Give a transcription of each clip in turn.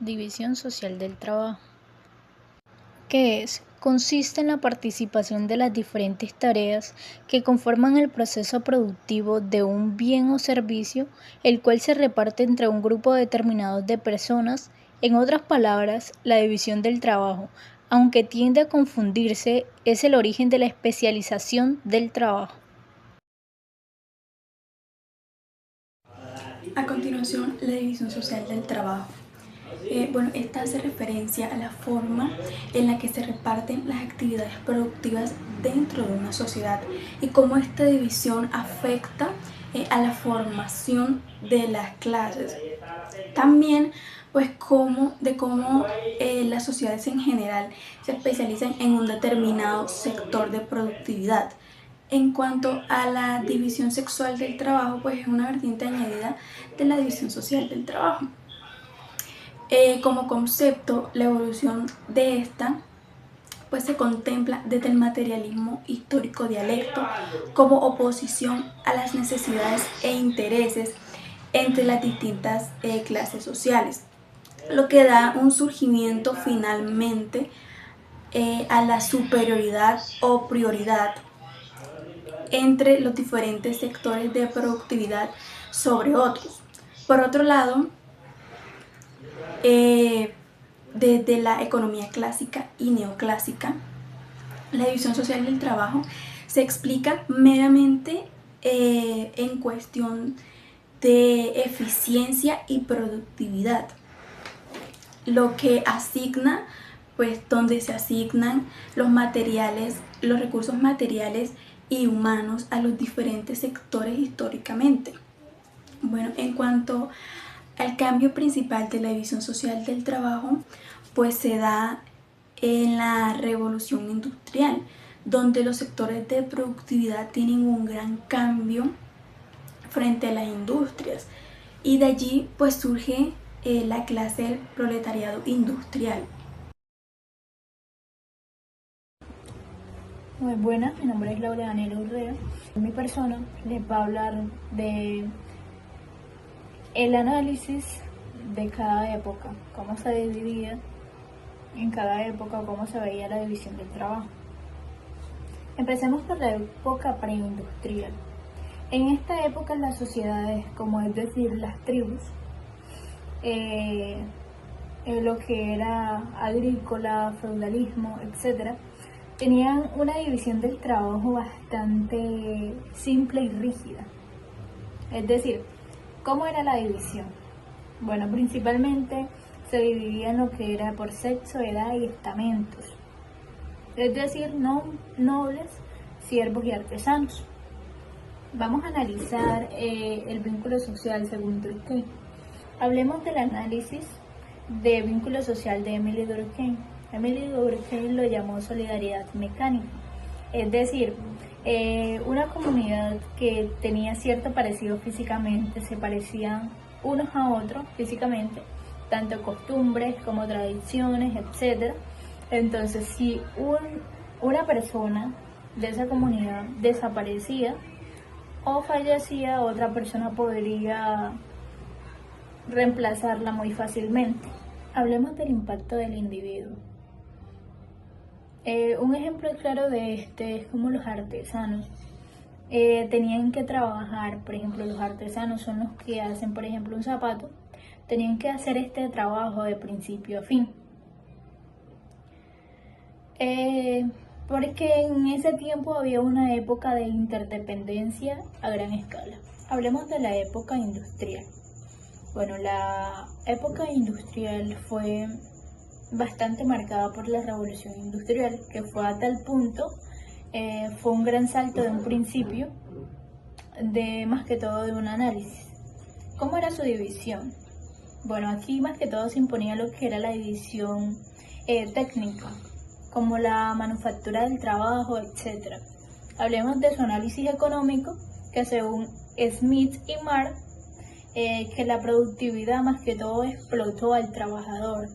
División social del trabajo. ¿Qué es? Consiste en la participación de las diferentes tareas que conforman el proceso productivo de un bien o servicio, el cual se reparte entre un grupo determinado de personas. En otras palabras, la división del trabajo, aunque tiende a confundirse, es el origen de la especialización del trabajo. A continuación, la división social del trabajo. Esta hace referencia a la forma en la que se reparten las actividades productivas dentro de una sociedad y cómo esta división afecta a la formación de las clases. También, cómo las sociedades en general se especializan en un determinado sector de productividad. En cuanto a la división sexual del trabajo, es una vertiente añadida de la división social del trabajo. Como concepto, la evolución de esta se contempla desde el materialismo histórico dialecto como oposición a las necesidades e intereses entre las distintas clases sociales, lo que da un surgimiento finalmente a la superioridad o prioridad entre los diferentes sectores de productividad sobre otros. Por otro lado, desde la economía clásica y neoclásica, la división social del trabajo se explica meramente en cuestión de eficiencia y productividad, lo que asigna, donde se asignan los materiales, los recursos materiales y humanos a los diferentes sectores históricamente. En cuanto al cambio principal de la división social del trabajo, se da en la revolución industrial, donde los sectores de productividad tienen un gran cambio frente a las industrias, y de allí surge la clase del proletariado industrial. Muy buenas, mi nombre es Laura Daniela Urrea. Mi persona les va a hablar de el análisis de cada época, cómo se dividía en cada época, cómo se veía la división del trabajo. Empecemos por la época preindustrial. En esta época las sociedades, como es decir, las tribus, lo que era agrícola, feudalismo, etc., tenían una división del trabajo bastante simple y rígida. Es decir, ¿cómo era la división? Bueno, principalmente se dividía en lo que era por sexo, edad y estamentos. Es decir, nobles, siervos y artesanos. Vamos a analizar el vínculo social según Durkheim. Hablemos del análisis de vínculo social de Émile Durkheim. Émile Durkheim lo llamó solidaridad mecánica, es decir, una comunidad que tenía cierto parecido físicamente, se parecían unos a otros físicamente, tanto costumbres como tradiciones, etc. Entonces, si una persona de esa comunidad desaparecía o fallecía, otra persona podría reemplazarla muy fácilmente. Hablemos del impacto del individuo. Un ejemplo claro de este es como los artesanos tenían que trabajar. Por ejemplo, los artesanos son los que hacen, por ejemplo, un zapato, tenían que hacer este trabajo de principio a fin, porque en ese tiempo había una época de interdependencia a gran escala. Hablemos de la época industrial. Bueno, la época industrial fue bastante marcada por la revolución industrial, que fue a tal punto, fue un gran salto de un principio, de más que todo de un análisis. ¿Cómo era su división? Bueno, aquí más que todo se imponía lo que era la división técnica, como la manufactura del trabajo, etc. Hablemos de su análisis económico, que según Smith y Marx, que la productividad más que todo explotó al trabajador,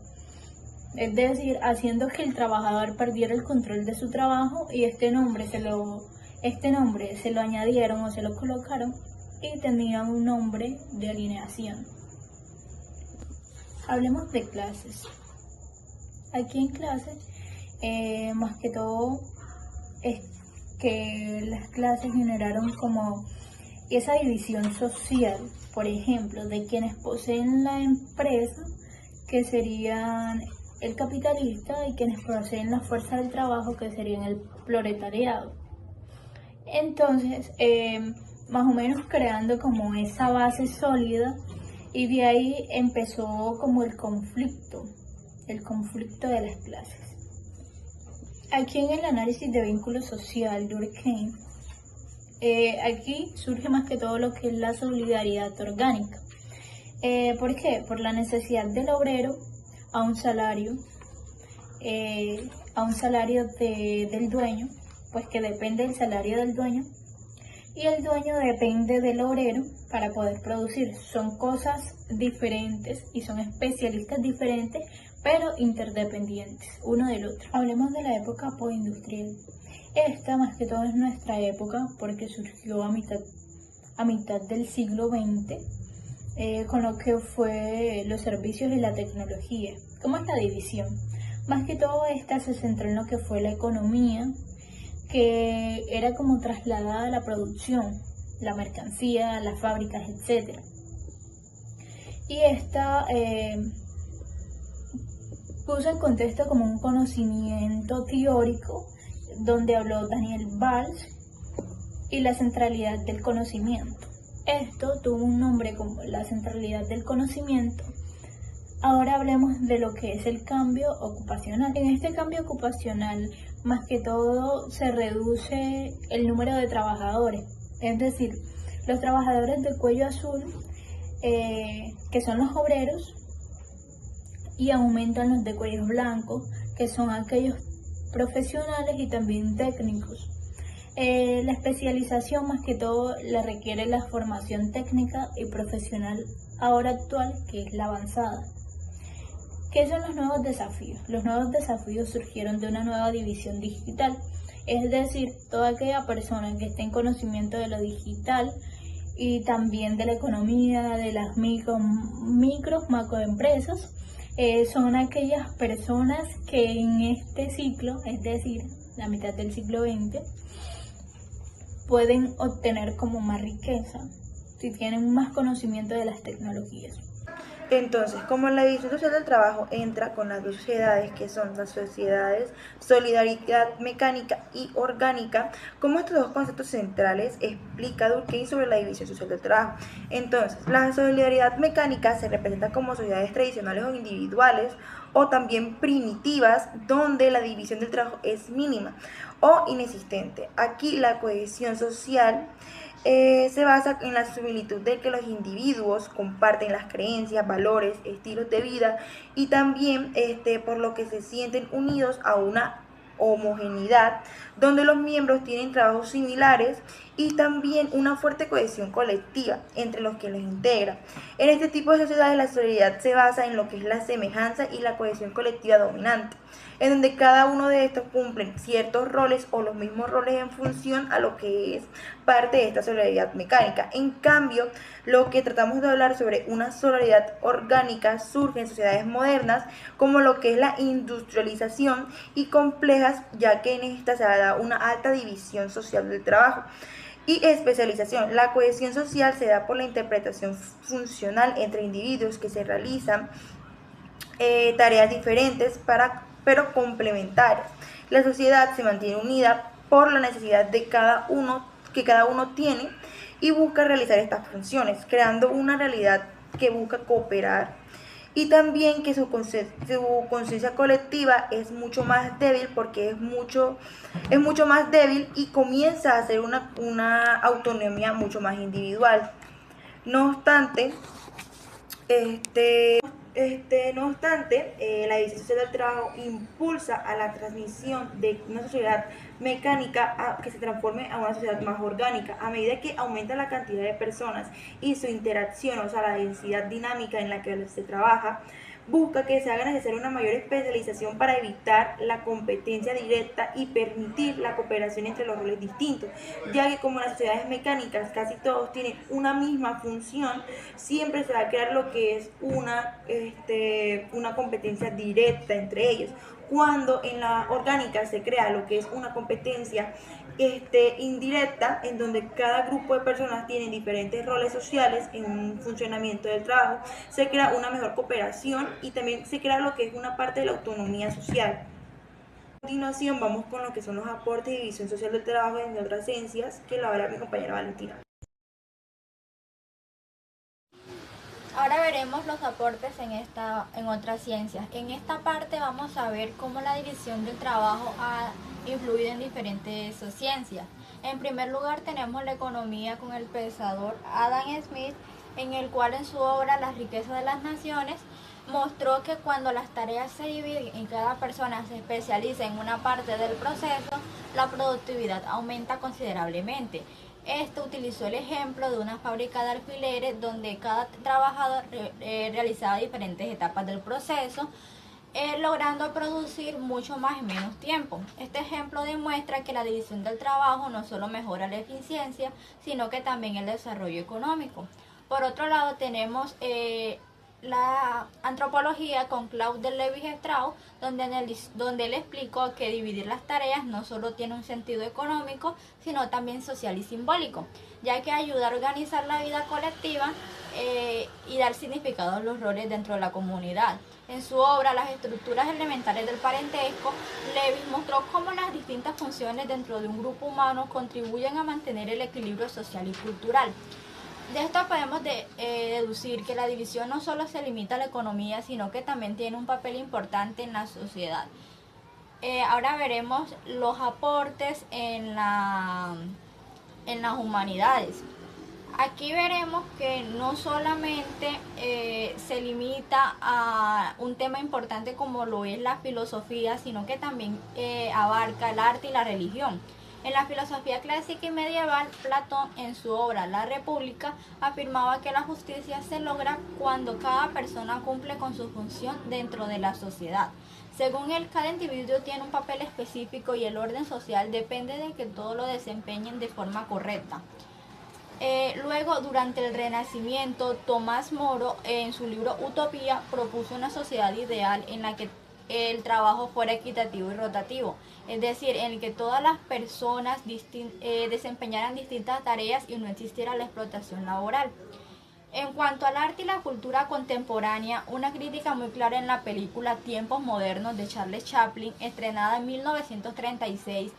es decir, haciendo que el trabajador perdiera el control de su trabajo, y este nombre se lo añadieron o se lo colocaron y tenía un nombre de alineación. Hablemos de clases. Aquí en clases, más que todo, es que las clases generaron como esa división social, por ejemplo, de quienes poseen la empresa, que serían el capitalista, y quienes poseen la fuerza del trabajo, que serían el proletariado. Entonces, más o menos creando como esa base sólida, y de ahí empezó como el conflicto de las clases. Aquí en el análisis de vínculo social, Durkheim, aquí surge más que todo lo que es la solidaridad orgánica. ¿Por qué? Por la necesidad del obrero a un salario, del dueño, pues que depende del salario del dueño, y el dueño depende del obrero para poder producir. Son cosas diferentes y son especialistas diferentes, pero interdependientes uno del otro. Hablemos de la época postindustrial. Esta más que todo es nuestra época porque surgió a mitad del siglo XX, con lo que fue los servicios y la tecnología. ¿Cómo es la división? Más que todo esta se centró en lo que fue la economía, que era como trasladada a la producción, la mercancía, las fábricas, etc. Y esta puso en contexto como un conocimiento teórico, donde habló Daniel Valls, y la centralidad del conocimiento. Esto tuvo un nombre como la centralidad del conocimiento. Ahora hablemos de lo que es el cambio ocupacional. En este cambio ocupacional, más que todo, se reduce el número de trabajadores. Es decir, los trabajadores de cuello azul, que son los obreros, y aumentan los de cuello blanco, que son aquellos profesionales y también técnicos. La especialización más que todo la requiere la formación técnica y profesional ahora actual, que es la avanzada. ¿Qué son los nuevos desafíos? Los nuevos desafíos surgieron de una nueva división digital, es decir, toda aquella persona que esté en conocimiento de lo digital y también de la economía, de las macroempresas, son aquellas personas que en este ciclo, es decir, la mitad del siglo XX, pueden obtener como más riqueza si tienen más conocimiento de las tecnologías. Entonces, como la división social del trabajo entra con las dos sociedades, que son las sociedades solidaridad mecánica y orgánica, como estos dos conceptos centrales explica Durkheim sobre la división social del trabajo. Entonces, la solidaridad mecánica se representa como sociedades tradicionales o individuales, o también primitivas, donde la división del trabajo es mínima o inexistente. Aquí la cohesión social se basa en la similitud de que los individuos comparten las creencias, valores, estilos de vida, y también por lo que se sienten unidos a una homogeneidad, donde los miembros tienen trabajos similares y también una fuerte cohesión colectiva entre los que los integra. En este tipo de sociedades la solidaridad se basa en lo que es la semejanza y la cohesión colectiva dominante, en donde cada uno de estos cumplen ciertos roles o los mismos roles en función a lo que es parte de esta solidaridad mecánica. En cambio, lo que tratamos de hablar sobre una solidaridad orgánica surge en sociedades modernas, como lo que es la industrialización y complejas, ya que en esta se da una alta división social del trabajo y especialización. La cohesión social se da por la interpretación funcional entre individuos que se realizan tareas diferentes pero complementarias. La sociedad se mantiene unida por la necesidad de que cada uno tiene, y busca realizar estas funciones, creando una realidad que busca cooperar, y también que su conciencia colectiva es mucho más débil, porque es mucho más débil, y comienza a hacer una autonomía mucho más individual. No obstante, la división social del trabajo impulsa a la transmisión de una sociedad mecánica a que se transforme a una sociedad más orgánica. A medida que aumenta la cantidad de personas y su interacción, o sea, la densidad dinámica en la que se trabaja, busca que se haga necesaria una mayor especialización para evitar la competencia directa y permitir la cooperación entre los roles distintos, ya que como las sociedades mecánicas casi todos tienen una misma función, siempre se va a crear lo que es una competencia directa entre ellos. Cuando en la orgánica se crea lo que es una competencia indirecta, en donde cada grupo de personas tiene diferentes roles sociales en un funcionamiento del trabajo, se crea una mejor cooperación y también se crea lo que es una parte de la autonomía social. A continuación vamos con lo que son los aportes y división social del trabajo en otras ciencias, que lo hará mi compañera Valentina. Ahora veremos los aportes en otras ciencias. En esta parte vamos a ver cómo la división del trabajo ha influido en diferentes ciencias. En primer lugar tenemos la economía con el pensador Adam Smith, en el cual en su obra Las riquezas de las naciones mostró que cuando las tareas se dividen y cada persona se especializa en una parte del proceso, la productividad aumenta considerablemente. Esto utilizó el ejemplo de una fábrica de alfileres donde cada trabajador realizaba diferentes etapas del proceso, logrando producir mucho más en menos tiempo. Este ejemplo demuestra que la división del trabajo no solo mejora la eficiencia, sino que también el desarrollo económico. Por otro lado tenemos la antropología con Claude Lévi-Strauss, donde él explicó que dividir las tareas no solo tiene un sentido económico, sino también social y simbólico, ya que ayuda a organizar la vida colectiva y dar significado a los roles dentro de la comunidad. En su obra Las estructuras elementales del parentesco, Lévi mostró cómo las distintas funciones dentro de un grupo humano contribuyen a mantener el equilibrio social y cultural. De esto podemos deducir que la división no solo se limita a la economía, sino que también tiene un papel importante en la sociedad. Ahora veremos los aportes en las humanidades. Aquí veremos que no solamente se limita a un tema importante como lo es la filosofía, sino que también abarca el arte y la religión. En la filosofía clásica y medieval, Platón, en su obra La República, afirmaba que la justicia se logra cuando cada persona cumple con su función dentro de la sociedad. Según él, cada individuo tiene un papel específico y el orden social depende de que todos lo desempeñen de forma correcta. Luego, durante el Renacimiento, Tomás Moro, en su libro Utopía, propuso una sociedad ideal en la que el trabajo fuera equitativo y rotativo, es decir, en el que todas las personas desempeñaran distintas tareas y no existiera la explotación laboral. En cuanto al arte y la cultura contemporánea, una crítica muy clara en la película Tiempos Modernos de Charles Chaplin, estrenada en 1936,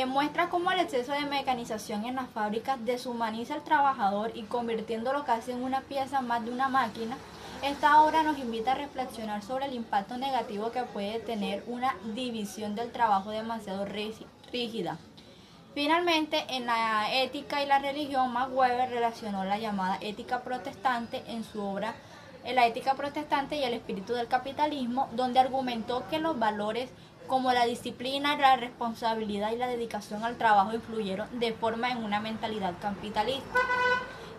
muestra cómo el exceso de mecanización en las fábricas deshumaniza al trabajador y convirtiéndolo casi en una pieza más de una máquina. Esta obra nos invita a reflexionar sobre el impacto negativo que puede tener una división del trabajo demasiado rígida. Finalmente, en la ética y la religión, Max Weber relacionó la llamada ética protestante en su obra La ética protestante y el espíritu del capitalismo, donde argumentó que los valores como la disciplina, la responsabilidad y la dedicación al trabajo influyeron de forma en una mentalidad capitalista.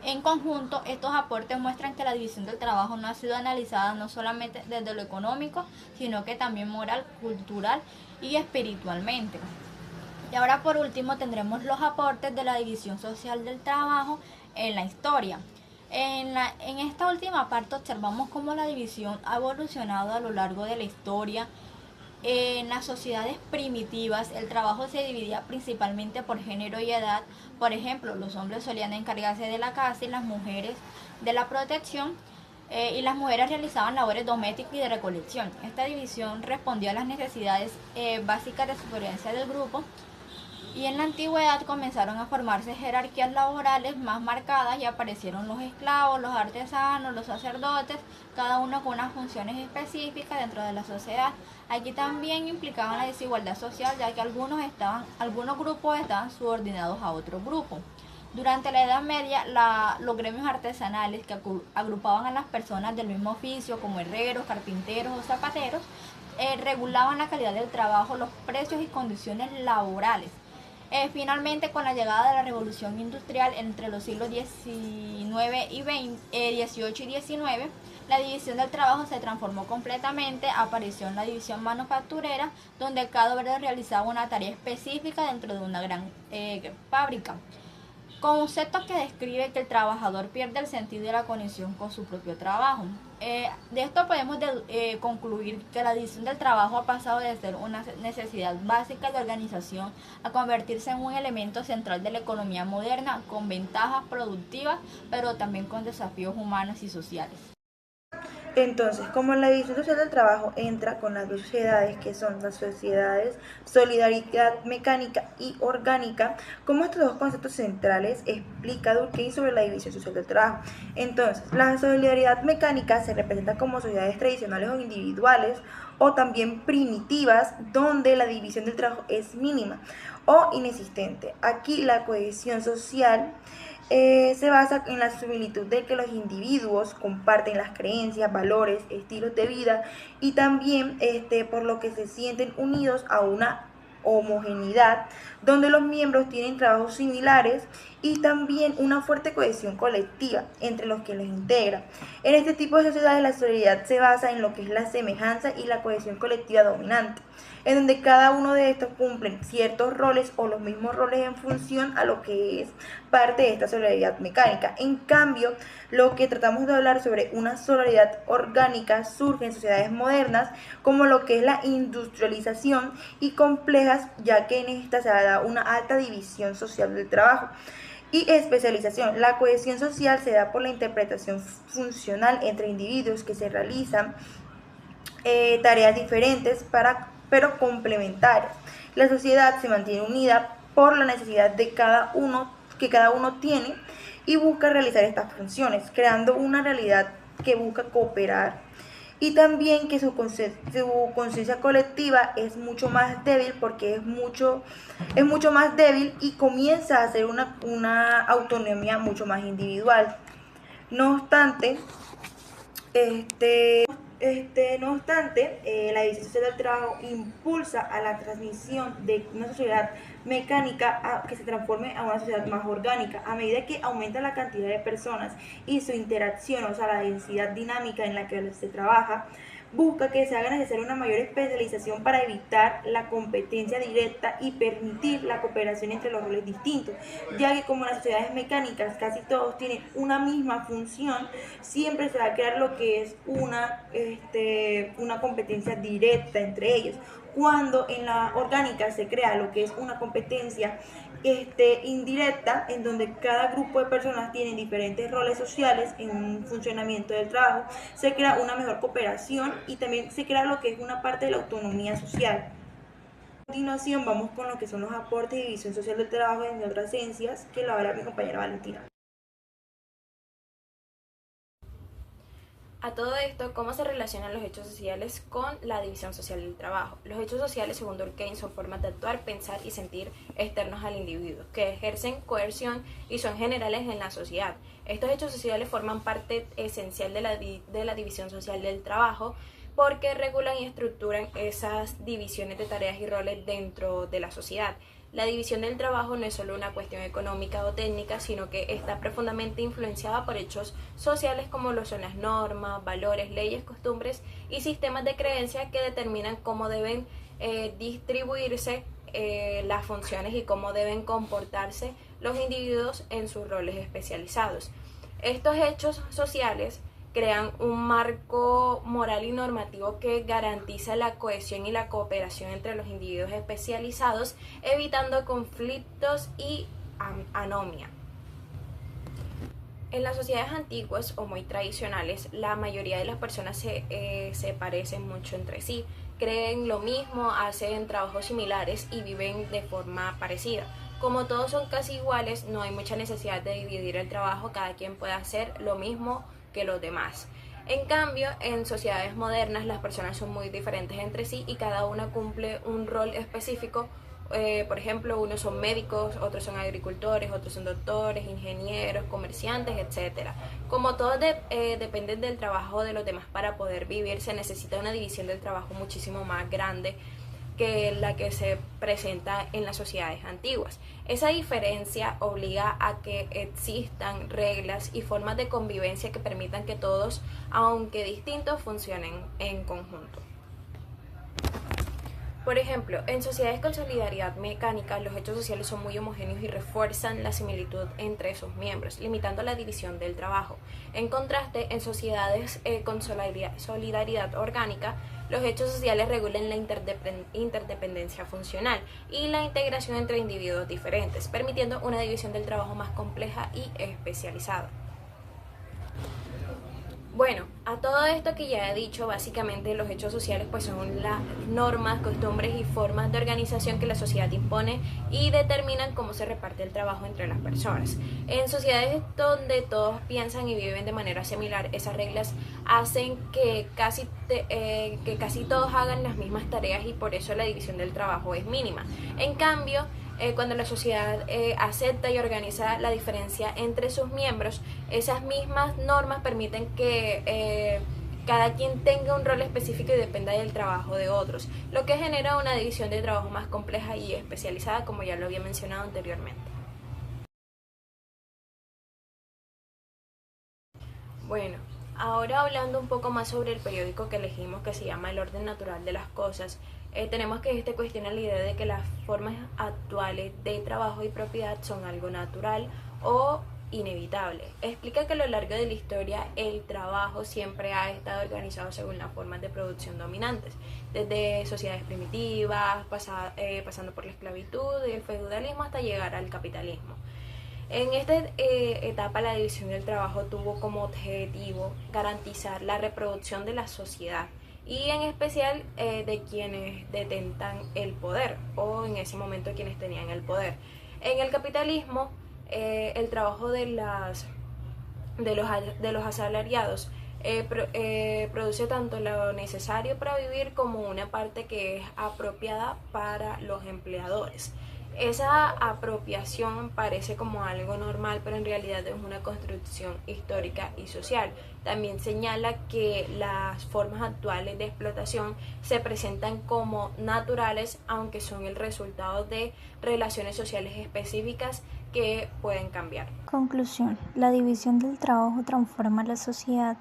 En conjunto, estos aportes muestran que la división del trabajo no ha sido analizada no solamente desde lo económico, sino que también moral, cultural y espiritualmente. Y ahora por último tendremos los aportes de la división social del trabajo en la historia. En esta última parte observamos cómo la división ha evolucionado a lo largo de la historia. En las sociedades primitivas el trabajo se dividía principalmente por género y edad. Por ejemplo, los hombres solían encargarse de la casa y las mujeres de la protección, y las mujeres realizaban labores domésticas y de recolección. Esta división respondía a las necesidades básicas de supervivencia del grupo. Y en la antigüedad comenzaron a formarse jerarquías laborales más marcadas y aparecieron los esclavos, los artesanos, los sacerdotes, cada uno con unas funciones específicas dentro de la sociedad. Aquí también implicaban la desigualdad social, ya que algunos grupos estaban subordinados a otros grupos. Durante la Edad Media, los gremios artesanales que agrupaban a las personas del mismo oficio, como herreros, carpinteros o zapateros, regulaban la calidad del trabajo, los precios y condiciones laborales. Finalmente, con la llegada de la revolución industrial entre los siglos XIX y XVIII y XIX, la división del trabajo se transformó completamente. Apareció en la división manufacturera, donde cada obrero realizaba una tarea específica dentro de una gran fábrica. Concepto que describe que el trabajador pierde el sentido y la conexión con su propio trabajo. De esto podemos concluir que la división del trabajo ha pasado de ser una necesidad básica de organización a convertirse en un elemento central de la economía moderna, con ventajas productivas, pero también con desafíos humanos y sociales. Entonces, como la división social del trabajo entra con las dos sociedades que son las sociedades solidaridad mecánica y orgánica, como estos dos conceptos centrales explica Durkheim sobre la división social del trabajo. Entonces, la solidaridad mecánica se representa como sociedades tradicionales o individuales o también primitivas, donde la división del trabajo es mínima o inexistente. Aquí la cohesión social se basa en la similitud de que los individuos comparten las creencias, valores, estilos de vida y también por lo que se sienten unidos a una homogeneidad donde los miembros tienen trabajos similares y también una fuerte cohesión colectiva entre los que los integra. En este tipo de sociedades la solidaridad se basa en lo que es la semejanza y la cohesión colectiva dominante, en donde cada uno de estos cumplen ciertos roles o los mismos roles en función a lo que es parte de esta solidaridad mecánica. En cambio, lo que tratamos de hablar sobre una solidaridad orgánica surge en sociedades modernas, como lo que es la industrialización y complejas, ya que en esta se da una alta división social del trabajo y especialización. La cohesión social se da por la interpretación funcional entre individuos que se realizan tareas diferentes pero complementarias. La sociedad se mantiene unida por la necesidad de que cada uno tiene y busca realizar estas funciones, creando una realidad que busca cooperar y también que su conciencia colectiva es mucho más débil porque es mucho más débil y comienza a hacer una autonomía mucho más individual. No obstante, la división social del trabajo impulsa a la transmisión de una sociedad mecánica que se transforme a una sociedad más orgánica. A medida que aumenta la cantidad de personas y su interacción, o sea, la densidad dinámica en la que se trabaja, busca que se haga necesaria una mayor especialización para evitar la competencia directa y permitir la cooperación entre los roles distintos, ya que como las sociedades mecánicas casi todos tienen una misma función, siempre se va a crear lo que es una competencia directa entre ellos. Cuando en la orgánica se crea lo que es una competencia indirecta, en donde cada grupo de personas tiene diferentes roles sociales en un funcionamiento del trabajo, se crea una mejor cooperación y también se crea lo que es una parte de la autonomía social. A continuación vamos con lo que son los aportes y división social del trabajo en otras ciencias, que lo habla mi compañera Valentina. A todo esto, ¿cómo se relacionan los hechos sociales con la división social del trabajo? Los hechos sociales, según Durkheim, son formas de actuar, pensar y sentir externos al individuo, que ejercen coerción y son generales en la sociedad. Estos hechos sociales forman parte esencial de la división social del trabajo, porque regulan y estructuran esas divisiones de tareas y roles dentro de la sociedad. La división del trabajo no es solo una cuestión económica o técnica, sino que está profundamente influenciada por hechos sociales como lo son las normas, valores, leyes, costumbres y sistemas de creencia que determinan cómo deben distribuirse las funciones y cómo deben comportarse los individuos en sus roles especializados. Estos hechos sociales crean un marco moral y normativo que garantiza la cohesión y la cooperación entre los individuos especializados, evitando conflictos y anomia. En las sociedades antiguas o muy tradicionales, la mayoría de las personas se parecen mucho entre sí, creen lo mismo, hacen trabajos similares y viven de forma parecida. Como todos son casi iguales, no hay mucha necesidad de dividir el trabajo, cada quien puede hacer lo mismo que los demás. En cambio, en sociedades modernas las personas son muy diferentes entre sí y cada una cumple un rol específico. Por ejemplo, unos son médicos, otros son agricultores, otros son doctores, ingenieros, comerciantes, etc. Como todos dependen del trabajo de los demás para poder vivir, se necesita una división del trabajo muchísimo más grande, que la que se presenta en las sociedades antiguas. Esa diferencia obliga a que existan reglas y formas de convivencia que permitan que todos, aunque distintos, funcionen en conjunto. Por ejemplo, en sociedades con solidaridad mecánica, los hechos sociales son muy homogéneos y refuerzan la similitud entre sus miembros, limitando la división del trabajo. En contraste, en sociedades con solidaridad orgánica, los hechos sociales regulan la interdependencia funcional y la integración entre individuos diferentes, permitiendo una división del trabajo más compleja y especializada. Bueno, a todo esto que ya he dicho, básicamente los hechos sociales pues son las normas, costumbres y formas de organización que la sociedad impone y determinan cómo se reparte el trabajo entre las personas. En sociedades donde todos piensan y viven de manera similar, esas reglas hacen que casi todos hagan las mismas tareas y por eso la división del trabajo es mínima. En cambio, cuando la sociedad acepta y organiza la diferencia entre sus miembros, esas mismas normas permiten que cada quien tenga un rol específico y dependa del trabajo de otros, lo que genera una división de trabajo más compleja y especializada, como ya lo había mencionado anteriormente. Bueno, ahora hablando un poco más sobre el periódico que elegimos, que se llama El orden natural de las cosas, tenemos que este cuestiona la idea de que las formas actuales de trabajo y propiedad son algo natural o inevitable. Explica que a lo largo de la historia el trabajo siempre ha estado organizado según las formas de producción dominantes, desde sociedades primitivas, pasando por la esclavitud y el feudalismo hasta llegar al capitalismo. En esta etapa la división del trabajo tuvo como objetivo garantizar la reproducción de la sociedad y en especial de quienes detentan el poder o en ese momento quienes tenían el poder. En el capitalismo el trabajo de los asalariados produce tanto lo necesario para vivir como una parte que es apropiada para los empleadores. Esa apropiación parece como algo normal, pero en realidad es una construcción histórica y social. También señala que las formas actuales de explotación se presentan como naturales, aunque son el resultado de relaciones sociales específicas que pueden cambiar. Conclusión: la división del trabajo transforma la sociedad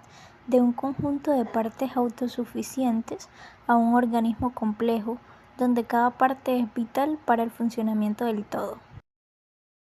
de un conjunto de partes autosuficientes a un organismo complejo, donde cada parte es vital para el funcionamiento del todo.